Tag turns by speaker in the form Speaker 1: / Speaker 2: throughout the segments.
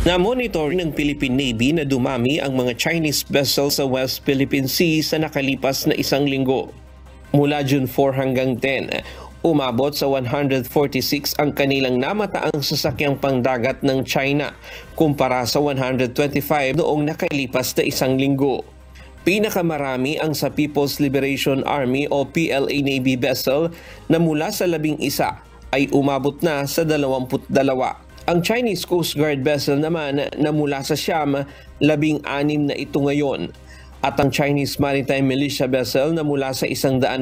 Speaker 1: Na-monitor ng Philippine Navy na dumami ang mga Chinese vessels sa West Philippine Sea sa nakalipas na isang linggo. Mula June 4 hanggang 10, umabot sa 146 ang kanilang namataang sasakyang pangdagat ng China kumpara sa 125 noong nakalipas na isang linggo. Pinakamarami ang sa People's Liberation Army o PLA Navy vessel na mula sa 11 ay umabot na sa 22. Ang Chinese Coast Guard vessel naman na mula sa Siam, 16 na ito ngayon. At ang Chinese Maritime Militia vessel na mula sa 105,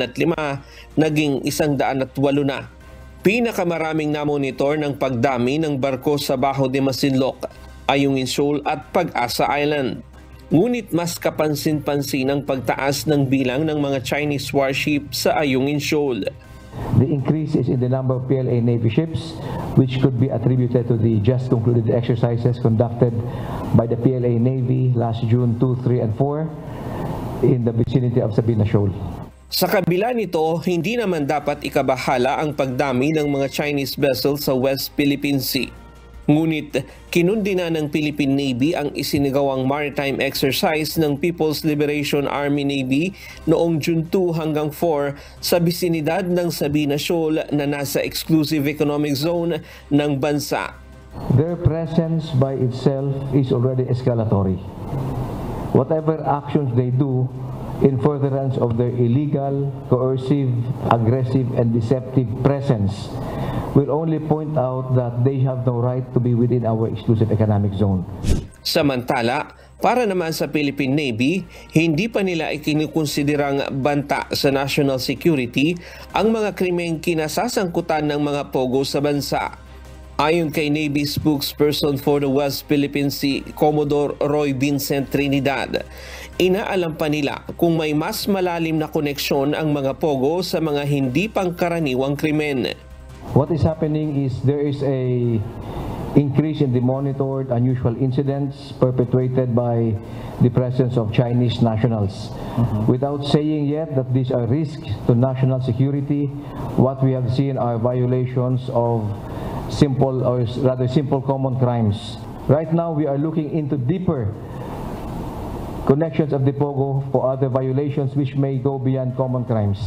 Speaker 1: naging 108 na. Pinakamaraming namonitor ng pagdami ng barko sa Baho de Masinloc, Ayungin Shoal at Pag-asa Island. Ngunit mas kapansin-pansin ang pagtaas ng bilang ng mga Chinese warship sa Ayungin Shoal.
Speaker 2: The increase is in the number of PLA Navy ships, which could be attributed to the just concluded exercises conducted by the PLA Navy last June 2, 3, and 4 in the vicinity of Sabina Shoal.
Speaker 1: Sa kabila nito, hindi naman dapat ikabahala ang pagdami ng mga Chinese vessels sa West Philippine Sea. Ngunit kinundina ng Philippine Navy ang isinagawang maritime exercise ng People's Liberation Army Navy noong June 2 hanggang 4 sa bisinidad ng Sabina Shoal na nasa exclusive economic zone ng bansa.
Speaker 2: Their presence by itself is already escalatory. Whatever actions they do in furtherance of their illegal, coercive, aggressive, and deceptive presence will only point out that they have no right to be within our exclusive economic zone.
Speaker 1: Samantala, para naman sa Philippine Navy, hindi pa nila ikinukonsiderang banta sa national security ang mga krimeng kinasasangkutan ng mga pogo sa bansa. Ayon kay Navy spokesperson for the West Philippine Sea, Commodore Roy Vincent Trinidad, inaalam pa nila kung may mas malalim na koneksyon ang mga pogo sa mga hindi pangkaraniwang krimen.
Speaker 2: What is happening is there is a increase in the monitored unusual incidents perpetrated by the presence of Chinese nationals. Without saying yet that these are risks to national security, what we have seen are violations of simple or rather simple common crimes. Right now we are looking into deeper connections of the POGO for other violations which may go beyond common crimes.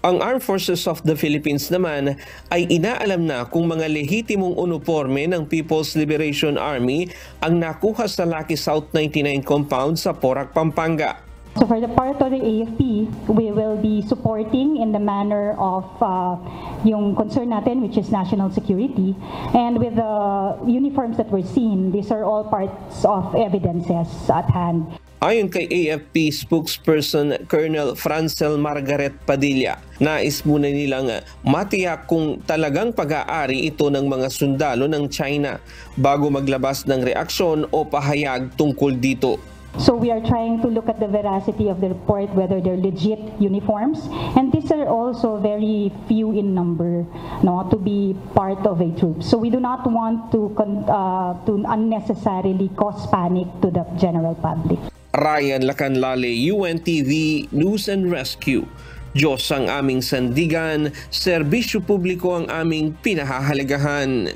Speaker 1: Ang Armed Forces of the Philippines naman ay inaalam na kung mga lehitimong uniforme ng People's Liberation Army ang nakuha sa Lucky South 99 compound sa Porac, Pampanga.
Speaker 3: So for the part of the AFP, we will be supporting in the manner of yung concern natin, which is national security. And with the uniforms that we're seeing, these are all parts of evidences at hand.
Speaker 1: Ayon kay AFP spokesperson Colonel Francel Margaret Padilla, nais muna nilang matiyak kung talagang pag-aari ito ng mga sundalo ng China bago maglabas ng reaksyon o pahayag tungkol dito.
Speaker 3: So we are trying to look at the veracity of the report, whether they're legit uniforms, and these are also very few in number, no, to be part of a troop. So we do not want to unnecessarily cause panic to the general public.
Speaker 1: Ryan Lacanlale, UNTV News and Rescue. Diyos ang aming sandigan, serbisyo publiko ang aming pinahahalagahan.